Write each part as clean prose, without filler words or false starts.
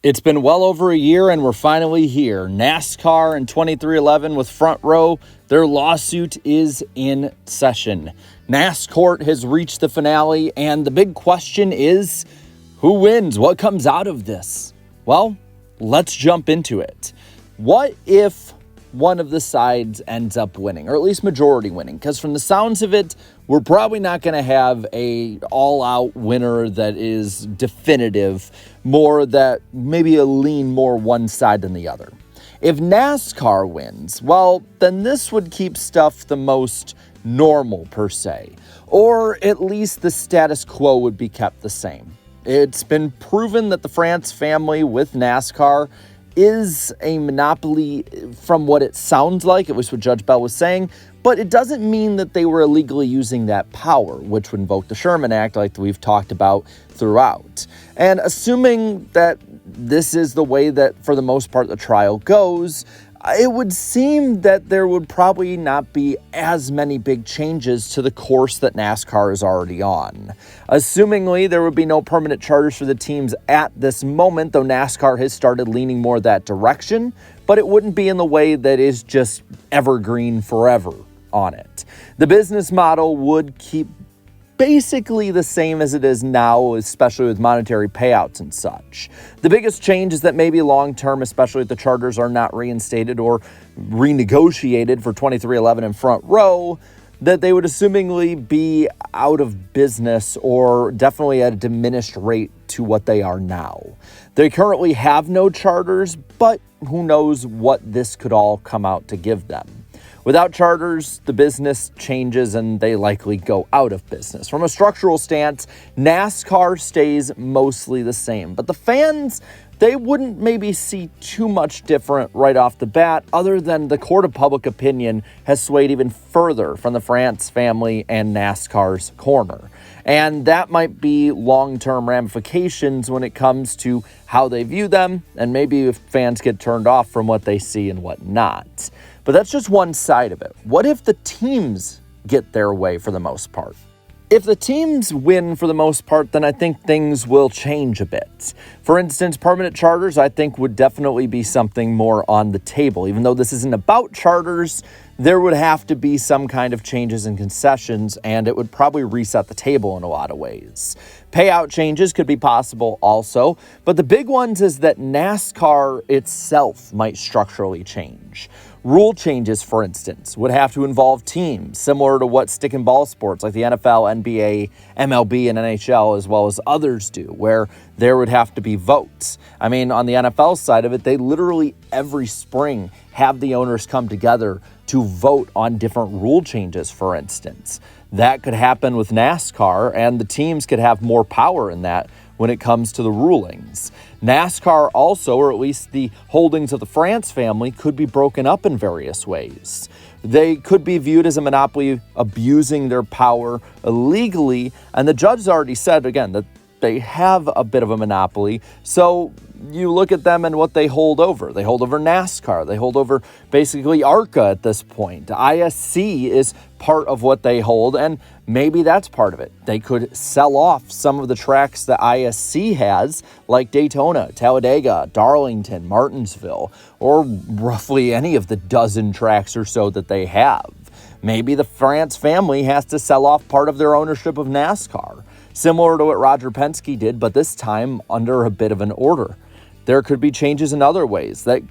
It's been well over a year and we're finally here. NASCAR in 2311 with Front Row, their lawsuit is in session. NASCAR has reached the finale and the big question is, who wins? What comes out of this? Well, let's jump into it. What if one of the sides ends up winning, or at least majority winning? Because from the sounds of it, we're probably not going to have a all-out winner that is definitive, more that maybe a lean more one side than the other. If NASCAR wins, well, then this would keep stuff the most normal per se, or at least the status quo would be kept the same. It's been proven that the France family with NASCAR is a monopoly from what it sounds like, at least what Judge Bell was saying, but it doesn't mean that they were illegally using that power, which would invoke the Sherman Act like we've talked about throughout. And assuming that this is the way that, for the most part, the trial goes, it would seem that there would probably not be as many big changes to the course that NASCAR is already on. Assumingly, there would be no permanent charters for the teams at this moment, though NASCAR has started leaning more that direction, but it wouldn't be in the way that is just evergreen forever on it. The business model would keep basically the same as it is now, especially with monetary payouts and such. The biggest change is that maybe long-term, especially if the charters are not reinstated or renegotiated for 2311 and Front Row, that they would assumingly be out of business or definitely at a diminished rate to what they are now. They currently have no charters, but who knows what this could all come out to give them. Without charters, the business changes and they likely go out of business. From a structural stance, NASCAR stays mostly the same, but the fans, they wouldn't maybe see too much different right off the bat, other than the court of public opinion has swayed even further from the France family and NASCAR's corner. And that might be long-term ramifications when it comes to how they view them, and maybe if fans get turned off from what they see and what not. But that's just one side of it. What if the teams get their way for the most part? If the teams win for the most part, then I think things will change a bit. For instance, permanent charters, I think, would definitely be something more on the table. Even though this isn't about charters, there would have to be some kind of changes and concessions, and it would probably reset the table in a lot of ways. Payout changes could be possible also, but the big ones is that NASCAR itself might structurally change. Rule changes, for instance, would have to involve teams, similar to what stick and ball sports like the NFL, NBA, MLB, and NHL, as well as others do, where there would have to be votes. I mean, on the NFL side of it, they literally every spring have the owners come together to vote on different rule changes, for instance. That could happen with NASCAR, and the teams could have more power in that when it comes to the rulings. NASCAR also, or at least the holdings of the France family, could be broken up in various ways. They could be viewed as a monopoly abusing their power illegally, and the judge has already said, again, that they have a bit of a monopoly. So you look at them and what they hold over. They hold over NASCAR. They hold over basically ARCA at this point. ISC is part of what they hold, and maybe that's part of it. They could sell off some of the tracks that ISC has, like Daytona, Talladega, Darlington, Martinsville, or roughly any of the dozen tracks or so that they have. Maybe the France family has to sell off part of their ownership of NASCAR, similar to what Roger Penske did, but this time under a bit of an order. There could be changes in other ways that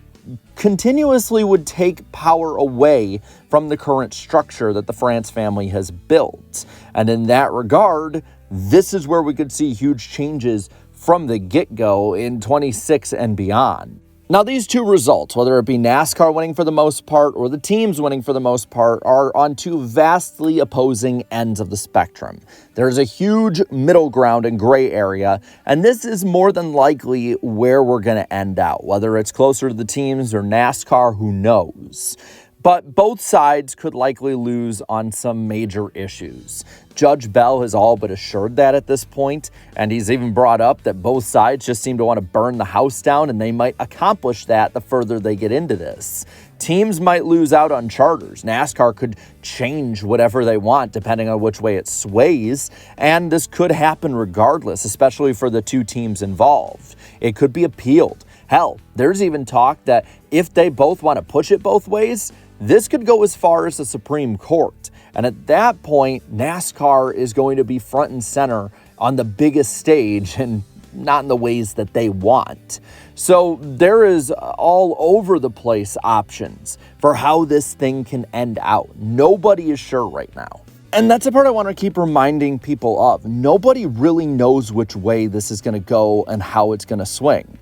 continuously would take power away from the current structure that the France family has built. And in that regard, this is where we could see huge changes from the get-go in 26 and beyond. Now, these two results, whether it be NASCAR winning for the most part or the teams winning for the most part, are on two vastly opposing ends of the spectrum. There's a huge middle ground and gray area, and this is more than likely where we're going to end out. Whether it's closer to the teams or NASCAR, who knows? But both sides could likely lose on some major issues. Judge Bell has all but assured that at this point, and he's even brought up that both sides just seem to want to burn the house down, and they might accomplish that the further they get into this. Teams might lose out on charters. NASCAR could change whatever they want depending on which way it sways, and this could happen regardless, especially for the two teams involved. It could be appealed. Hell, there's even talk that if they both want to push it both ways, this could go as far as the Supreme Court. And at that point, NASCAR is going to be front and center on the biggest stage and not in the ways that they want. So there is all over the place options for how this thing can end out. Nobody is sure right now. And that's the part I want to keep reminding people of. Nobody really knows which way this is going to go and how it's going to swing.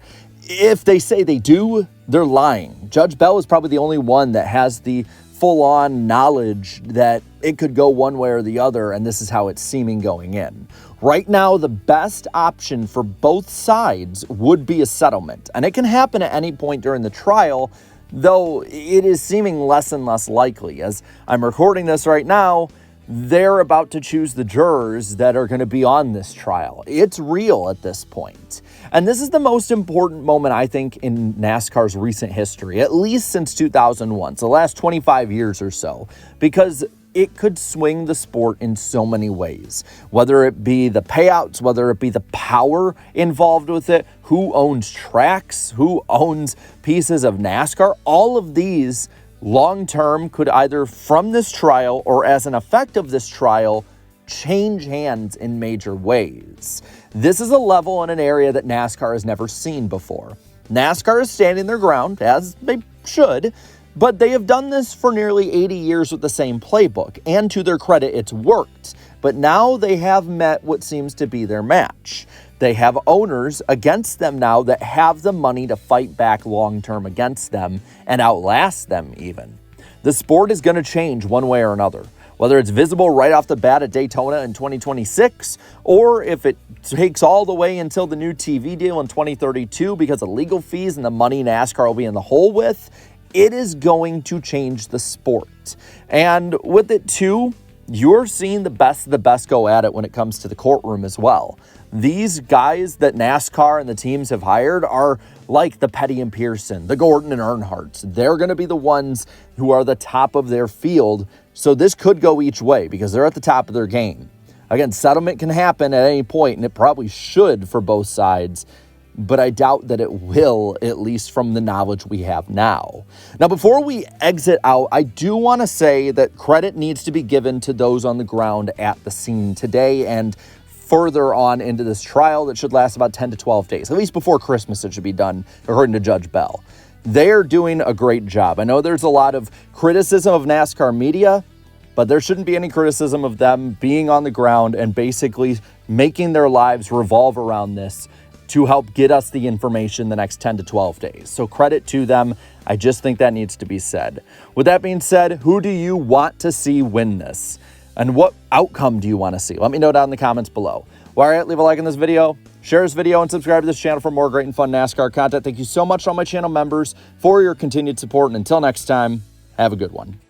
If they say they do, they're lying. Judge Bell is probably the only one that has the full-on knowledge that it could go one way or the other, and this is how it's seeming going in. Right now, the best option for both sides would be a settlement, and it can happen at any point during the trial, though it is seeming less and less likely. As I'm recording this right now, they're about to choose the jurors that are going to be on this trial. It's real at this point. And this is the most important moment, I think, in NASCAR's recent history, at least since 2001, so the last 25 years or so, because it could swing the sport in so many ways, whether it be the payouts, whether it be the power involved with it, who owns tracks, who owns pieces of NASCAR. All of these long-term could either from this trial or as an effect of this trial change hands in major ways. This is a level in an area that NASCAR has never seen before. NASCAR is standing their ground, as they should, but they have done this for nearly 80 years with the same playbook, and to their credit, it's worked. But now they have met what seems to be their match. They have owners against them now that have the money to fight back long-term against them and outlast them even. The sport is going to change one way or another, whether it's visible right off the bat at Daytona in 2026, or if it takes all the way until the new TV deal in 2032 because of legal fees and the money NASCAR will be in the hole with. It is going to change the sport. And with it too, you're seeing the best of the best go at it when it comes to the courtroom as well. These guys that NASCAR and the teams have hired are like the Petty and Pearson, the Gordon and Earnhardts. They're going to be the ones who are the top of their field. So this could go each way because they're at the top of their game. Again, settlement can happen at any point, and it probably should for both sides, but I doubt that it will, at least from the knowledge we have now. Now, before we exit out, I do want to say that credit needs to be given to those on the ground at the scene today and further on into this trial that should last about 10 to 12 days. At least before Christmas it should be done, according to Judge Bell. They're doing a great job. I know there's a lot of criticism of NASCAR media, but there shouldn't be any criticism of them being on the ground and basically making their lives revolve around this to help get us the information the next 10 to 12 days. So credit to them. I just think that needs to be said. With that being said, who do you want to see win this? And what outcome do you want to see? Let me know down in the comments below. Well, all right, leave a like on this video, share this video, and subscribe to this channel for more great and fun NASCAR content. Thank you so much to all my channel members for your continued support. And until next time, have a good one.